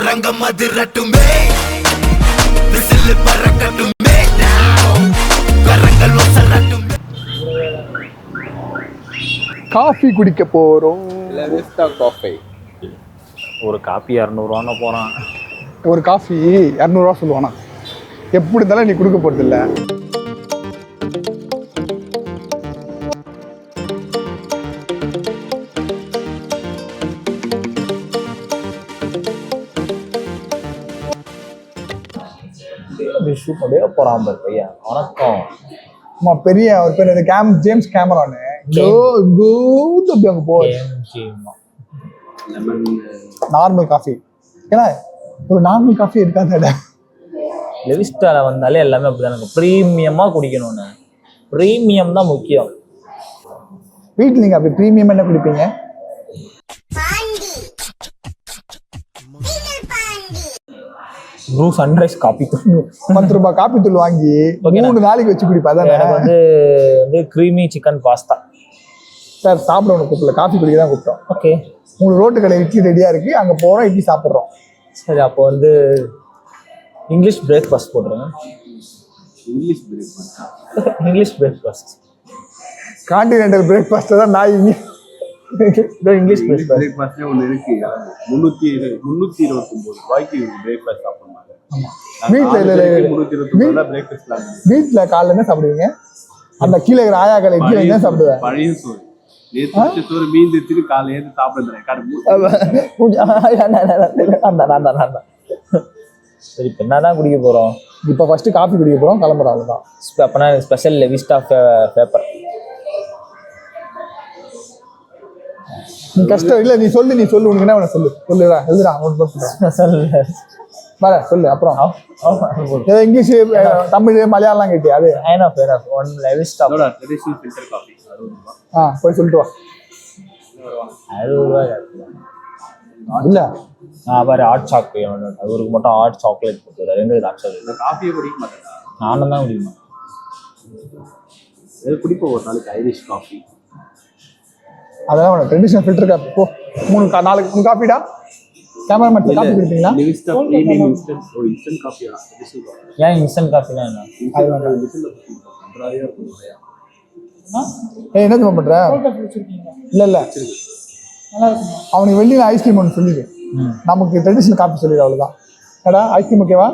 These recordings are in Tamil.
அரங்கம் அதிரட்டுமே விசில் பறக்கட்டுமே கரங்கள் வசரட்டுமே. காஃபி குடிக்க போறோம். காஃபி ஒரு காப்பி 200 போறான். ஒரு காஃபி 200 சொல்லுவானா? எப்படி இருந்தாலும் நீ கொடுக்க போறது இல்ல. போறான் பையா. வணக்கம். ஆமா, பெரிய ஒரு பேர் ஜேம்ஸ் கேமரான். நார்மல் காஃபி ஏன்னா ஒரு நார்மல் காஃபி இருக்காத. லெவிஸ்டால வந்தாலே எல்லாமே அப்படிதான். ப்ரீமியமா குடிக்கணும்னு. ப்ரீமியம் தான் முக்கியம். வீட்டில் நீங்க அப்படி ப்ரீமியம் என்ன குடிப்பீங்க? ப்ரூ சன்ரைஸ் காபி தூள் 10 ரூபாய் காப்பி தூள் வாங்கி 3 நாளைக்கு வச்சு குடிப்பா. அதான் எனக்கு வந்து கிரீமி சிக்கன் பாஸ்தா. சார் சாப்பிட ஒன்று கூப்பிடல, காஃபி குடிக்க தான் கூப்பிட்டோம். ஓகே, 3 ரோட்டு கடை இட்லி ரெடியா இருக்கு, அங்க போறோம், இட்லி சாப்பிட்றோம். சரி, அப்போ வந்து இங்கிலீஷ் பிரேக்ஃபாஸ்ட் போட்டுருங்க. இங்கிலீஷ் பிரேக்ஃபாஸ்ட் கான்டினென்டல் பிரேக்ஃபாஸ்ட் தான். நான் இங்கிலீஷ் பிரேக்ஃபாஸ்ட் ஒன்று இருக்கு. 329 ரூபாய்க்கு பிரேக்ஃபாஸ்ட் சாப்பிடுவாங்க. வீட்டுல காலைல என்ன சாப்பிடுவீங்க? அந்த கீழே இருக்கிற ஆயா கடை இட்லி என்ன சாப்பிடுவேன்? பழைய சோறு சோறு மீந்துட்டு காலையில சாப்பிடுறேன். சரி, இப்போ என்னதான் குடிக்க போறோம்? இப்போ ஃபர்ஸ்ட் காஃபி குடிக்க போறோம், கிளம்புறோம். அவ்வளோதான். அப்பனா ஸ்பெஷல் லெவிஸ்டா பேப்பர். நீ கஷ்டம் இல்ல, நீ சொல்லு உனக்கு என்ன வேணும் சொல்லு. சொல்லுடா, எழுதுடா. வர சொல்லு. அப்புறம் இங்கிலீஷ், தமிழ், மலையாளம் கேட்டியா? அது one Levista traditional filter coffee 60 ரூபாய். போய் சொல்லிட்டு வா. 60 ரூபாய் இல்ல. பாரு, ஹாட் சாக்லேட். அவருக்கு மட்டும் ஹாட் சாக்லேட் போட்டு 2 ஹாட் சாக்லேட். காஃபியே குடிக்க மாட்டேன். நானும் தான் குடிப்பேன். குடிப்போம் ஒரு நாளைக்கு ஐரிஷ் காஃபி. அதெல்லாம் வேணும். ட்ரெடிஷனல் ஃபில்டர் காஃபி போ. 3 காஃபிடா. கேமராமேன் காஃபி குடிப்பீங்களா? லெவிஸ்டா பிரீமியம் இன்ஸ்டன்ட் காஃபியா? ஏன் இன்ஸ்டன்ட் காஃபினா என்ன? என்ன தெரியுமா பண்ற? இல்ல அவனுக்கு வெள்ளியில ஐஸ்கிரீம் ஒன்று சொல்லிடு. நமக்கு ட்ரெடிஷனல் காஃபி சொல்லிடு. அவ்வளவுதான். ஏடா ஐஸ்கிரீம் ஓகேவா?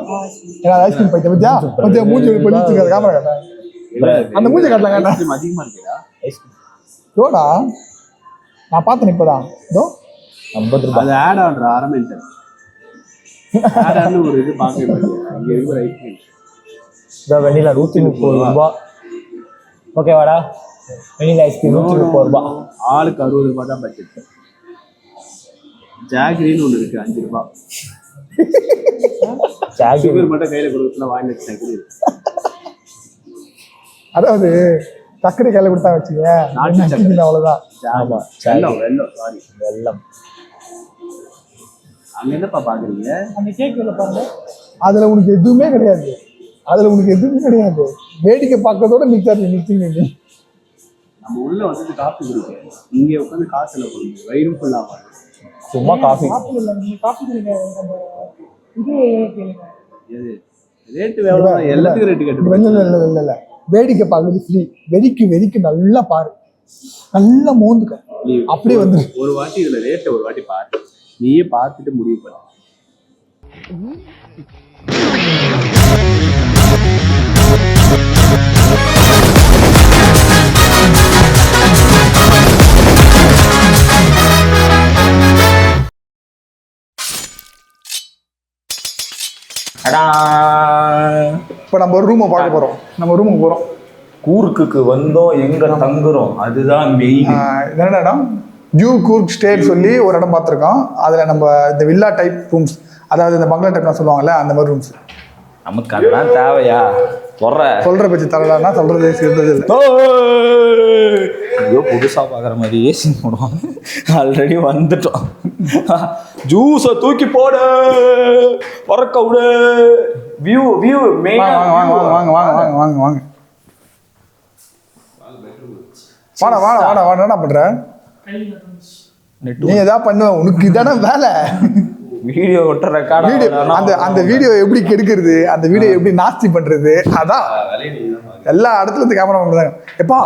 ஏன்னா ஐஸ்கிரீம் பைத்தியம் பத்தியா மூஞ்சி பண்ணிட்டு கேமரா காட்டேன். அந்த மூஞ்சி காட்டலாம். அதிகமா இருக்கா ஐஸ்கிரீம்? யோடா நான் பார்த்தேன் இப்பதான். இதோ 50 ரூபாய். அது ஆட் ஆன் ஆரம்பிட்டேன். ஆட் ஆன் ஒரு இது பாக்க மாட்டேன். இங்க இருக்கிற ஐஸ்கிரீம் இந்த வெண்ணிலா 130 ரூபாய். ஓகேவாடா? வெண்ணிலா ஐஸ்கிரீம் 130 ரூபாய். ஆளுக்கு 60 ரூபாய் தான் பட்ஜெட். ஜாக்ரின்னு ஒன்று இருக்கு 5 ரூபாய். ஜாக்ரி மட்டும் கையில கொடுத்துனா வாங்கி ஜாக்ரி. அதாவது சக்கரை கையில கொடுத்தா வச்சுங்க, அவ்வளவுதான். ஆமா, வெல்லம். அங்க என்னப்பா பாக்குறீங்க? அந்த கேக்குல பாருங்க. அதுல உனக்கு எதுவுமே கிடையாது. வேடிக்கை பார்க்கறதோட நிறுத்திங்க. நம்ம உள்ள வந்து காஃபி குடிக்க, இங்க உட்காந்து காசுல போடுங்க. வயிறும் ஃபுல்லாக சும்மா காஃபி. ரேட்டு வேணும், எல்லாத்துக்கும் ரேட்டு கேட்டு. இல்ல வேடிக்கை பார்க்கறது ஃப்ரீ. வெறிக்கு நல்லா பாரு, நல்லா மோந்துக்க. அப்படியே வந்து ஒரு வாட்டி இதுல ரேட்டை ஒரு வாட்டி பாரு. நீயே பார்த்துட்டு முடிவு பண்ண. இப்போ நம்ம ஒரு ரூமை பார்க்க போறோம். நம்ம ரூமுக்கு போறோம். கூர்க்குக்கு வந்தோம், எங்க தங்குறோம் அதுதான் மெயின். என்ன இடம்? நியூ கூர்க் ஸ்டேட் சொல்லி ஒரு இடம் பார்த்துருக்கோம். அதுல நம்ம இந்த வில்லா டைப் ரூம்ஸ், அதாவது இந்த பங்களா டைப்லாம் சொல்லுவாங்கல்ல, அந்த மாதிரி ரூம்ஸ். நமக்கு அதெல்லாம் தேவையா? சொல்ற பற்றி தரலான்னா சொல்றது சேர்ந்தது இல்லை. ஐயோ, புதுசா பாக்குற மாதிரி ஏசி போடுவாங்க. ஆல்ரெடி வந்துட்டோம். ஜூஸை தூக்கி போடு, பறக்க விடு. View main. வாங்க வாடா என்ன பண்ற? நீ ஏதாவது பண்ணுவ, உனக்கு இதான வேலை. வீடியோ ஒட்ட ரெக்கார்ட் வீடியோ அந்த வீடியோ எப்படி கெடுக்கிறது, அந்த வீடியோ எப்படி நாஸ்தி பண்றது, அதான் எல்லா இடத்துல இருந்து கேமரா தான். எப்பா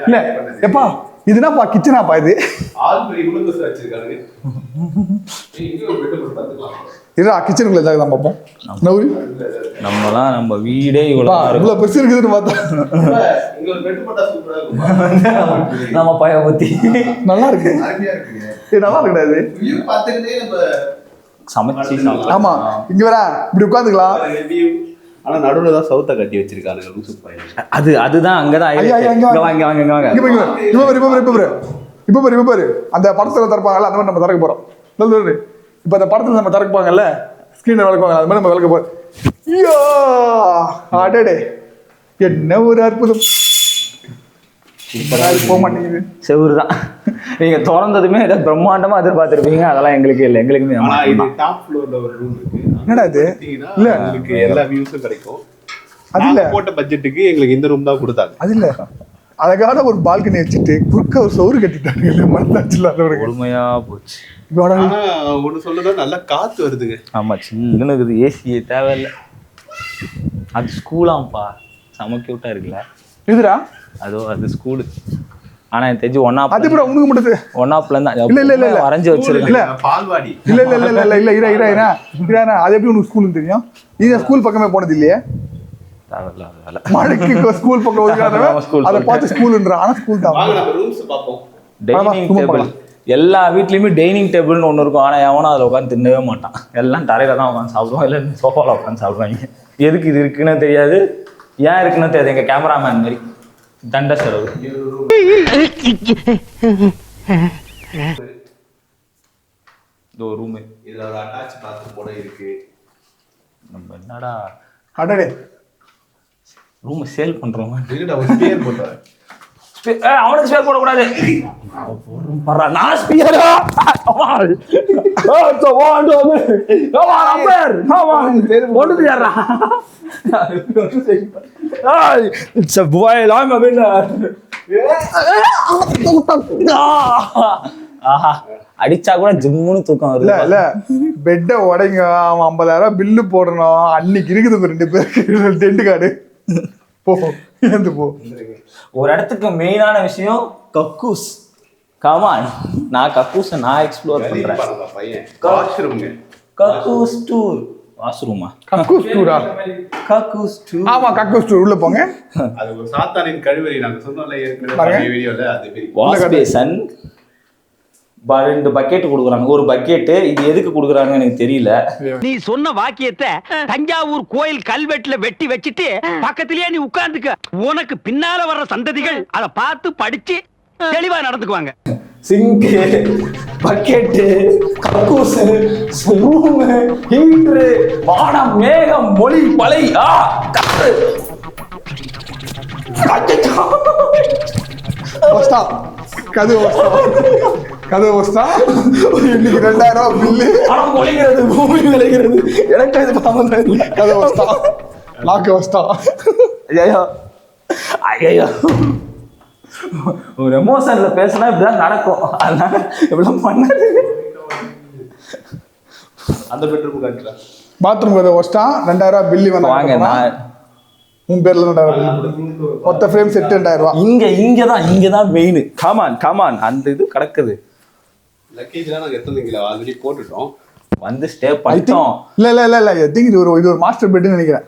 இல்ல எப்பா இதுனாப்பா கிச்சனாப்பா இது இதுடா கிச்சனுக்குள்ள தான் பார்ப்போம். நம்மலாம் நம்ம வீடே இவ்வளவு பெருசு இருக்குதுன்னு பார்த்தா நம்ம பய பத்தி நல்லா இருக்கு. நல்லா இருக்குடாது சமைச்சு. ஆமா இங்க வேற இப்படி உட்காந்துக்கலாம். ஆனா நடுவுல தான் சவுத்த கட்டி வச்சிருக்காங்க. அதுதான் அங்கதான் இப்ப பாரு அந்த படத்துல திறப்பாங்கல்ல, அந்த மாதிரி நம்ம திறக்க போறோம். இப்ப அந்த படத்துல நம்ம திறப்பாங்கல்ல, ஸ்கிரீன்ல விளக்குவாங்க, அது மாதிரி நம்ம விளக்க போறோம். ஐயோ அடடே என்ன ஒரு அற்புதம். போக மாட்டேங்குது செவுரு தான். நீங்க திறந்ததுமே ஏதாவது பிரம்மாண்டமா எதிர்பார்த்திருப்பீங்க, அதெல்லாம் எங்களுக்கு இல்லை. எங்களுக்குமே என்னடா இது இல்ல எல்லா வியூஸும் கிடைக்கும். அது இல்ல போட்ட பட்ஜெட்டுக்கு எங்களுக்கு இந்த ரூம் தான் கொடுத்தாங்க. அது இல்ல அழகான ஒரு பால்கனி வச்சுட்டு குறுக்க ஒரு சவுறு கட்டிட்டாங்க. மனசாட்சி இல்லாதவருக்கு கொடுமையா போச்சு. ஒண்ணு சொல்லுதான் நல்லா காத்து வருதுங்க. ஆமா சின்ன இருக்குது, ஏசியே தேவையில்லை. அது ஸ்கூலாம்ப்பா, செம கியூட்டா இருக்குல்ல. இதுடா அது ஸ்கூலு. ஆனா எனக்கு தெரிஞ்சு அது கூட உனக்கு மட்டும் ஒன்னாப்ல இருந்தா இல்ல வரைஞ்சு வச்சிருக்கல. பால்வாடி இல்ல அது எப்படி உனக்கு ஸ்கூலுன்னு தெரியும்? நீங்க ஸ்கூல் பக்கமே போனது இல்லையே. மழைக்கு ஸ்கூல் பக்கம் அதை பார்த்து ஸ்கூல்ன்ற. ஆனா ஸ்கூல் தான். டைனிங் டேபிள் எல்லா வீட்லயுமே டைனிங் டேபிள்னு ஒன்று இருக்கும். ஆனா எவனும் அதில் உட்காந்து தின்னவே மாட்டான். எல்லாம் தரையில தான் உட்காந்து சாப்பிடுவோம், இல்லை சோஃபாவில் உட்காந்து சாப்பிடுவாங்க. எதுக்கு இது இருக்குன்னு தெரியாது, ஏன் இருக்குன்னு தெரியாது. எங்க கேமராமேன் மாதிரி தண்ட செலவு. ரூமு இதுல ஒரு அட்டாச் பாத்ரூம் கூட இருக்கு. நம்ம என்னடா அடடே ரூம் சேல் பண்றோம். அவனுக்கு ஸ்பேர் போடக்கூடாது. நான் ஸ்பியரா அடிச்சா கூட ஜிம்முன்னு தூக்கம் வருது. இல்ல பெட்ட உடைங்க, அவன் 50,000 பில்லு போடணும். அன்னைக்கு இருக்குது 2 பேருக்கு டென்ட் கார்டு. போ போ. ஒரு இடத்துக்கு மெயினான விஷயம் கக்கூஸ். கமான், நான் கக்கூஸை நான் எக்ஸ்ப்ளோர் பண்றேன். கக்கூஸ் டூர். வாஷ்ரூமா? கக்கூஸ் டூரா? கக்கூஸ் டூர். ஆமா கக்கூஸ் டூர். உள்ள போங்க. அது ஒரு சாத்தானின் கழிவறை. நாங்க சொன்னோம்ல ஏற்கனவே வீடியோல. அது வாஷ் பேசன். 2 பக்கெட் கொடுக்குறாங்க. ஒரு பக்கெட்டு இது எதுக்கு கொடுக்குறாங்கன்னு எனக்கு தெரியல. நீ சொன்ன வாக்கியத்தை தஞ்சாவூர் கோயில் கல்வெட்டுல வெட்டி வச்சிட்டு பக்கத்திலேயே நீ உட்கார்ந்துக்க. உனக்கு பின்னால வர்ற சந்ததிகள் அதை பார்த்து படிச்சு தெளிவா நடந்துக்குவாங்க. சிங்க், பக்கெட்டு, கக்கூஸ், ரூம், ஹீட்டர், வானம், மேகம், மொழி, பலை, கதவு வஸ்தா. இன்னைக்கு 2000 பில்லு. ஒழிக்கிறது, பூமி விளைகிறது. எனக்கு இது சம்பந்தம் இல்லை. கதவு வஸ்தா, லாக்கு வஸ்தா. ஐயோ ஒரு எமோஷன்ல பேசினா இப்படிதான் நடக்கும். அதனால இவ்வளவு பண்ணது. அந்த பெட்ரூம் காட்டுறேன். பாத்ரூம் கதவு வஸ்தா. 2000 பில்லு வாங்க. நான் உன் பேர்ல 2000 மொத்த ஃப்ரேம் செட் 2000. இங்கதான் மெயின். கமான் அந்த இது கிடக்குது. லக்கேஜ்லாம் நாங்க எடுத்துங்களா ஆல்ரெடி போட்டுட்டோம். வந்து ஸ்டே பண்ணிட்டோம். இல்ல ஐ திங்க் இது ஒரு மாஸ்டர் பெட்னு நினைக்கிறேன்.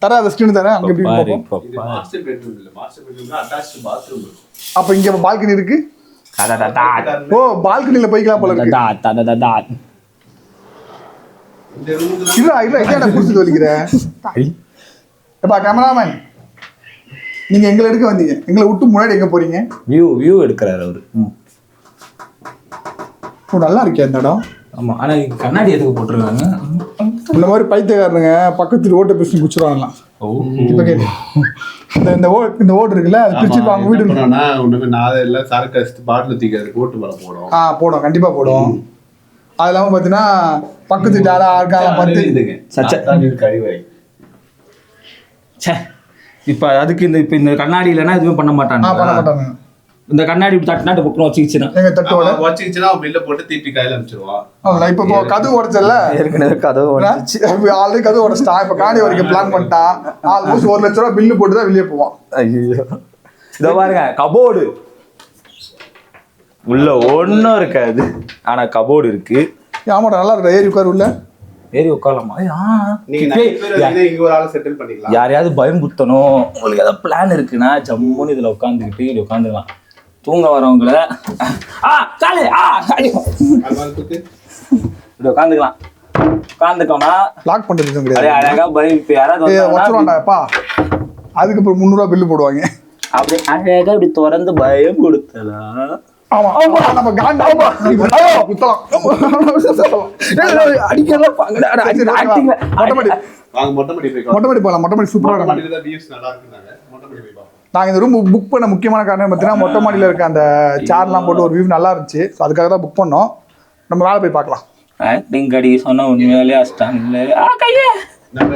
தர அந்த ஸ்கிரீன் தர அங்க எப்படி பாப்போம். இது மாஸ்டர் பெட்ரூம் இல்ல. மாஸ்டர் பெட்ரூம்ல அட்டாச்ட் பாத்ரூம் இருக்கு. அப்ப இங்க பால்கனி இருக்கு. ஓ பால்கனில போய்க்கலாம் போல இருக்கு. இந்த ரூமுக்கு இல்ல இதேடா குடிச்சு வலிக்கிறேன். எப்பா கேமராமேன், நீங்க எங்களை எடுக்க வந்தீங்க, எங்களை விட்டு முன்னாடி எங்க போறீங்க? வியூ எடுக்கிறாரு அவரு. நல்லா இருக்கே அந்த இடம். ஆமா, ஆனா கண்ணாடி எதுக்கு போட்டுருக்காங்க? இந்த மாதிரி பைத்தியக்காரனுங்க பக்கத்துல ஓட்ட பேசி குடிச்சிருவாங்களாம். இப்ப கேட்டு இந்த ஓட்டு இருக்குல்ல, அது பிரிச்சு அவங்க வீடு ஒண்ணுமே நான் எல்லாம் சரக்கு அடிச்சுட்டு பாட்டில் தூக்கி ஓட்டு மேல போடும். போடும், கண்டிப்பா போடும். அது இல்லாம பாத்தீங்கன்னா பக்கத்து வீட்டு ஆளா ஆட்கால பார்த்து கழிவறை. இப்ப அதுக்கு இந்த கண்ணாடி இல்லைன்னா எதுவுமே பண்ண மாட்டாங்க. பண்ண மாட்டாங்க. இந்த கண்ணாடி இப்படி தட்டினாட்டு புக்குன்னு வச்சுக்கிச்சுன்னா எங்க தட்டோட வச்சுக்கிச்சுன்னா அவன் பில்ல போட்டு திருப்பி கையில அனுப்பிச்சிருவான். அவ்வளோ இப்போ கதவு உடைச்சல ஏற்கனவே கதவு உடைச்சிச்சு. ஆல்ரெடி கதவு உடைச்சிட்டான். இப்போ காணி வரைக்கும் பிளான் பண்ணிட்டான். ஆல்மோஸ்ட் 1 லட்ச ரூபா பில்லு போட்டு தான் வெளியே போவான். ஐயோ இதை பாருங்க கபோர்டு உள்ள ஒன்றும் இருக்காது ஆனா கபோர்டு இருக்கு. ஆமாடா நல்லா இருக்கா ஏறி உட்காரு உள்ள ஏறி உட்காரலாமா? நீங்க நிறைய பேர் வந்து இங்க ஒரு ஆளை செட்டில் பண்ணிக்கலாம். யாரையாவது பயம்புத்தணும் உங்களுக்கு ஏதாவது பிளான் இருக்குன்னா ஜம்முன்னு இதுல உட்காந்துக்கிட்டு இப்படி உட்காந்துக்கலாம். தூங்க வரவங்கள இப்படி உட்காந்துக்கலாம். உட்காந்துக்கோமா லாக் பண்றது அப்படியே கிடையாது. அழகா பயம் இப்ப யாராவது வச்சுருவாண்டாப்பா. அதுக்கு அப்புறம் 300 ரூபா பில்லு போடுவாங்க. அப்படி அழகா இப்படி திறந்து பயம் கொடுத்தலாம். ஆமா நம்ம காண்டா குத்தலாம். அடிக்கலாம் வாங்க மொட்டை மாடி போய் மொட்டை மாடி போகலாம். மொட்டை மாடி சூப்பராக மொட்டை இருக்கும். மாடியில தான் வியூஸ் நல்லா இருக்குனாங்க. மொட்டை மாடி போய் பாப்போம். நாங்கள் இந்த ரூம் புக் பண்ண முக்கியமான காரணம் பார்த்தீங்கன்னா மொட்டை மாடியில் இருக்க அந்த சேர்லாம் போட்டு ஒரு வியூ நல்லா இருந்துச்சு. ஸோ அதுக்காக தான் புக் பண்ணோம். நம்ம மேலே போய் பார்க்கலாம். ஆக்டிங் கடி சொன்னா உண்மையாலே அஸ்டாங்க கையே நம்ம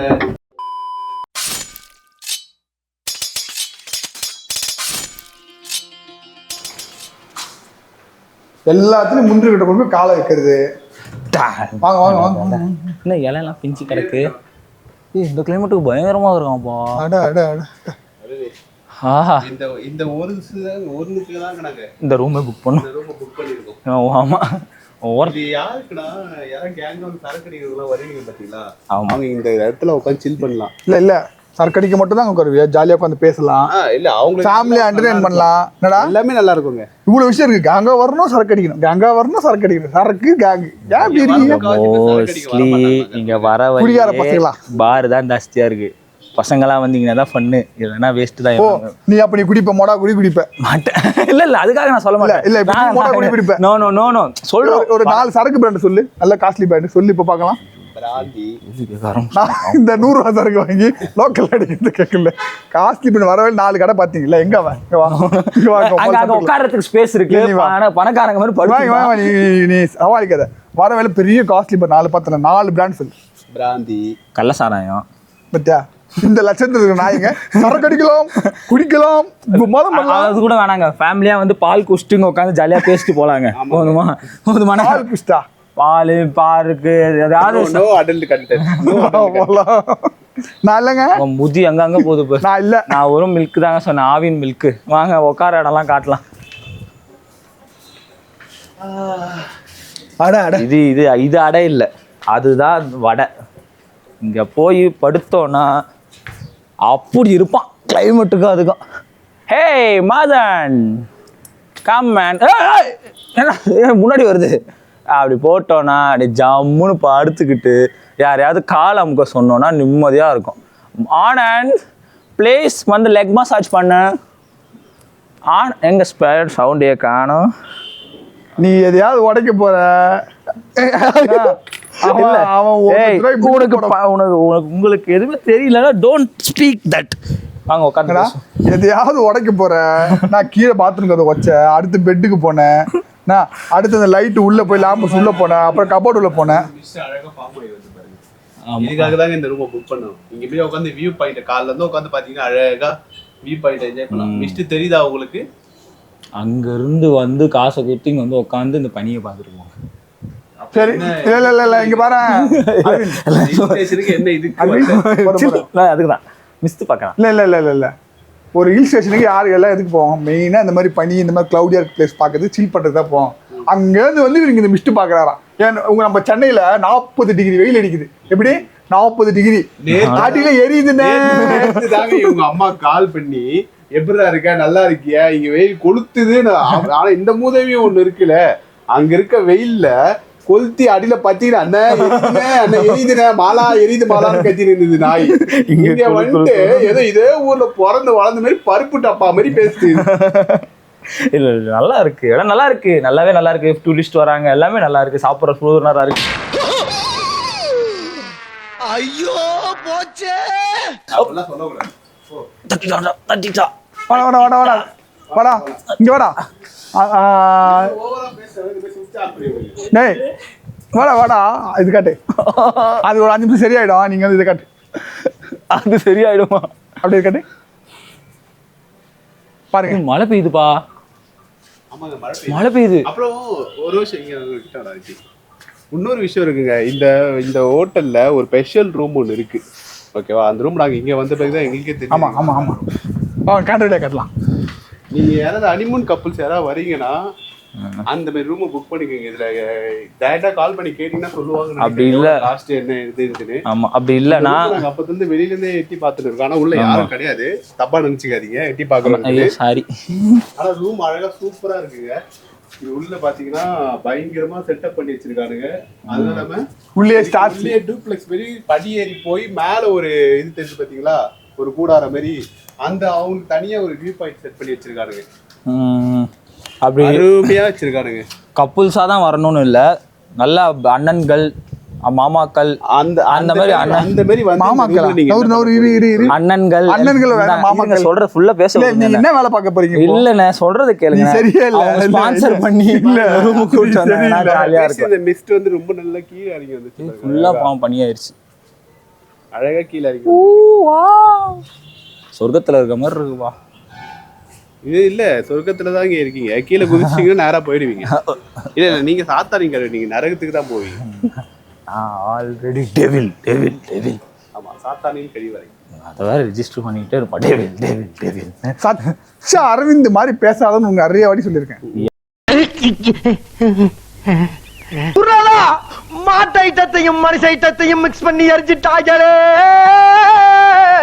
எல்லாத்துலயும் முந்திரி கிட்ட கொண்டு போய் காலை வைக்கிறது. வாங்க வாங்க வாங்க. என்ன இலையெல்லாம் பிஞ்சு கிடக்கு. இந்த கிளைமேட்டுக்கு பயங்கரமா இருக்கான்ப்பா. அட அட அட. ஆஹா இந்த இந்த ஒரு நிமிஷத்துல தான் கணக்கு இந்த ரூமை புக் பண்ணோம். இந்த ரூம் புக் பண்ணிருக்கோம். ஆமா இது யாருக்குன்னா யாரும் கேங் வந்து சரக்கு அடிக்கிறவங்களாம் வருவீங்க பாத்தீங்களா? ஆமா அவங்க இந்த இடத்துல உட்காந்து சில் பண்ணலாம். இல்ல சரக்கடிக்க மட்டும் தான் உட்காருவியா? ஜாலியா உட்காந்து பேசலாம். இல்ல அவங்க ஃபேமிலியா என்டர்டெயின் பண்ணலாம். என்னடா எல்லாமே நல்லா இருக்குங்க. இவ்வளவு விஷயம் இருக்கு. கேங்கா வரணும் சரக்கு அடிக்கணும். கேங்கா வரணும் சரக்கு அடிக்கணும். சரக்கு கேங் ஏன் இப்படி இருக்கீங்க? மோஸ்ட்லி இங்க வர குடிகார பசங்களா? பார் தான் ஜாஸ்தியா இருக்கு. பசங்களாம் வந்தீங்கன்னா தான் ஃபன்னு. இல்லைன்னா வேஸ்ட் தான். ஓ நீ அப்ப நீ குடிப்ப மொடா குடிப்ப மாட்டேன். இல்ல அதுக்காக நான் சொல்ல மாட்டேன். இல்ல இப்ப நீ மொடா குடிப்ப. நோ நோ நோ நோ சொல்றேன். ஒரு 4 சரக்கு பிராண்ட் சொல்லு. நல்ல காஸ்ட்லி பிராண்ட் சொல்லு. இப்ப பார்க்கலாம். பிராந்தி நான் இந்த 100 ரூபா சரக்கு வாங்கி லோக்கல் அடிக்கிறது கேட்கல. காஸ்ட்லி பிராண்ட் வரவே 4 கடை பாத்தீங்களா? எங்க வா அங்க உட்கார்றதுக்கு ஸ்பேஸ் இருக்கு. ஆனா பணக்காரங்க மாதிரி படுவாங்க. நீ சவாலிக்காத. வர வேலை பெரிய காஸ்ட்லி பிராண்ட் 4 பார்த்தல 4 பிராண்ட் சொல்லு. பிராந்தி கள்ள சாராயம் பத்தியா? இந்த லட்சத்துக்கு நாயங்க சரக்கு அடிக்கலாம் குடிக்கலாம். அது கூட வேணாங்க. ஃபேமிலியா வந்து பால் குடிச்சுட்டு உட்காந்து ஜாலியா பேசிட்டு போலாங்க. போதுமா? போதுமான பால் குஸ்டா பால் பாருக்கு ஏதாவது நோ அடல்ட் கண்டென்ட். நான் இல்லைங்க. முதி அங்கங்க போகுது. நான் இல்ல. நான் ஒரு மில்க் தாங்க சொன்னேன். ஆவின் மில்க். வாங்க உட்கார இடம்லாம் காட்டலாம். அட அட. இது இது இது அடை இல்லை, அதுதான் வடை. இங்க போய் படுத்தோன்னா அப்படி இருப்பான் கிளைமேட்டுக்கும் அதுக்கும். ஹே மாதன் கம் மேன். என்ன முன்னாடி வருது? அப்படி போட்டோன்னா அப்படி ஜம்முன்னு படுத்துக்கிட்டு யாரையாவது கால் அமுக்க சொன்னோன்னா நிம்மதியாக இருக்கும். ஆனந்த் ப்ளீஸ் வந்து லெக் மசாஜ் பண்ண. எங்கள் ஸ்பேர் சவுண்டே காணும். நீ எதையாவது உடைக்க போற. உங்களுக்கு எதுவுமே தெரியல. Don't speak that. வாங்க உட்காந்துடா. எதையாவது உடைக்க போற. நான் கீழே பாத்ரூம் கதை வச்சேன். அடுத்து பெட்டுக்கு போனேன். நான் அடுத்து அந்த லைட் உள்ள போய் லாம்பஸ் உள்ள போனேன். அப்புறம் கபோர்டு உள்ள போனேன். அழகா ஃபார்ம் ஆகி வந்து பாருங்க. இதுக்காக தாங்க இந்த ரூமை புக் பண்ணோம். இங்க போய் உட்காந்து வியூ பாயிண்ட் காலைல இருந்து உட்காந்து பாத்தீங்கன்னா அழகா வியூ பாயிண்ட் என்ஜாய் பண்ணலாம். மிஸ்ட் தெரியுதா உங்களுக்கு? அங்க இருந்து வந்து காசை கொடுத்து இங்க வந்து உட்காந்து இந்த பனியை பார்த்துட்டு போங்க. சரி இல்ல இங்க பாரு. என்ன இதுக்கு அதுக்குதான் மிஸ்து பார்க்கலாம். இல்ல ஒரு ஹில் ஸ்டேஷனுக்கு யாரு எல்லாம் எதுக்கு போவோம்? மெயினா இந்த மாதிரி பனி இந்த மாதிரி கிளவுடியா பிளேஸ் பார்க்கறது சில் பண்றது தான் போவோம். அங்கேருந்து வந்து இவங்க இந்த மிஸ்ட் பாக்குறாராம். ஏன் உங்க நம்ம சென்னையில 40 டிகிரி வெயில் அடிக்குது. எப்படி 40 டிகிரி காட்டில எரியுதுன்னு தாங்க இவங்க அம்மா கால் பண்ணி எப்படிதான் இருக்க நல்லா இருக்கியா இங்க வெயில் கொளுத்துது. ஆனா இந்த மூதவியும் ஒண்ணு இருக்குல்ல, அங்க இருக்க வெயில்ல கொளுத்தி அடியில பாத்தீங்கன்னா அண்ணன் எரியுதுண்ணே மாலா எரியுது மாலான்னு கத்தி இருந்தது நாய். இங்க வந்துட்டு ஏதோ இதே ஊர்ல பிறந்து வளர்ந்த மாதிரி பருப்பு டப்பா மாதிரி பேசுது. இல்ல நல்லா இருக்கு, இடம் நல்லா இருக்கு, நல்லாவே நல்லா இருக்கு. டூரிஸ்ட் வராங்க, எல்லாமே நல்லா இருக்கு. சாப்பிட்ற ஃபுட் நல்லா இருக்கு. ஐயோ போச்சே. அப்படிலாம் சொல்லக்கூடாது. தட்டிட்டா வாடா இங்க வாடா. டேய் வாடா இது காட்டு. அது ஒரு 5 நிமிஷம் சரியாயிடும். நீங்க வந்து இதை காட்டு. அது சரியாயிடுமா? அப்படியே காட்டு பாருங்க. மழை பெய்யுதுப்பா. ஆமாங்க மழை பெய்யுது. மழை பெய்யுது. அப்புறம் ஒரு விஷயம் இங்க கிட்ட வராது. இன்னொரு விஷயம் இருக்குங்க, இந்த ஹோட்டல்ல ஒரு ஸ்பெஷல் ரூம் ஒன்று இருக்கு, ஓகேவா? அந்த ரூம் நாங்கள் இங்கே வந்த பிறகு தான் எங்களுக்கே தெரியும். ஆமாம் ஆமாம் ஆமாம், அவன் கான்ட்ராக்டே கட்டலாம். நீங்கள் யாராவது ஹனிமூன் கப்புள்ஸ் யாராவது வரீங்கன்னா அந்த மாதிரி ரூமை புக் பண்ணிக்கோங்க. இதுல டேரக்டா கால் பண்ணி கேட்டீங்கன்னா சொல்லுவாங்க. அப்படி இல்ல லாஸ்ட் என்ன இதுன்னு. ஆமா, அப்படி இல்லனா நாங்க அப்பத்துல இருந்து வெளியில இருந்தே எட்டி பார்த்துட்டு இருக்கோம். ஆனா உள்ள யாரும் கிடையாது, தப்பா நினைச்சுக்காதீங்க, எட்டி பார்க்கலாம். சாரி. ஆனா ரூம் அழகா சூப்பரா இருக்குங்க. இது உள்ள பாத்தீங்கன்னா பயங்கரமா செட்டப் பண்ணி வச்சிருக்கானுங்க. அது இல்லாம உள்ளே டூப்ளெக்ஸ் மாதிரி படி ஏறி போய் மேல ஒரு இது தெரிஞ்சு பாத்தீங்களா, ஒரு கூடார மாதிரி அந்த அவங்களுக்கு தனியா ஒரு வியூ பாயிண்ட் செட் பண்ணி வச்சிருக்கானுங்க. அப்படி அருமையா வச்சிருக்கானுங்க. கப்புள்ஸா தான் வரணும்னு இல்ல, நல்ல அண்ணன்கள் மாமாக்கள் அந்த மாதிரி அந்த மாதிரி மாமாக்கள் அண்ணன்கள் மாமாக்கள் சொல்ற ஃபுல்லா பேச. நீங்க என்ன வேலை பார்க்க போறீங்க? இல்ல நான் சொல்றது கேளுங்க, சரியா இல்ல ஸ்பான்சர் பண்ணி ரூமுக்கு கூட்டி வந்தாங்கன்னா ஜாலியா இருக்கும். இந்த மிஸ்ட் வந்து ரொம்ப நல்லா கீழ இறங்கி வந்துச்சு, ஃபுல்லா பாவம் பண்ணியாயிருச்சு, அழகா கீழ இறங்கி. சொர்க்கத்துல இருக்க மாதிரி இருக்குப்பா. இது இல்ல, சொர்க்கத்துல தான் இங்க இருக்கீங்க, கீழே குதிச்சிட்டீங்கன்னா நேரா போயிடுவீங்க. இல்ல இல்ல, நீங்க சாத்தானீங்க, நீங்க நரகத்துக்கு தான் போவீங்க. Already devil devil devil. ஆமா, சாத்தானின்னு கறி வரை அதை வேற ரெஜிஸ்டர் பண்ணிட்டே இருப்பா. Devil devil devil. அரவிந்த் மாதிரி பேசாதன்னு உங்க நிறைய வாட்டி சொல்லியிருக்கேன். மாட்டை ஐட்டத்தையும் மனுஷ ஐட்டத்தையும் மிக்ஸ் பண்ணி எரிஞ்சிட்டாங்களே.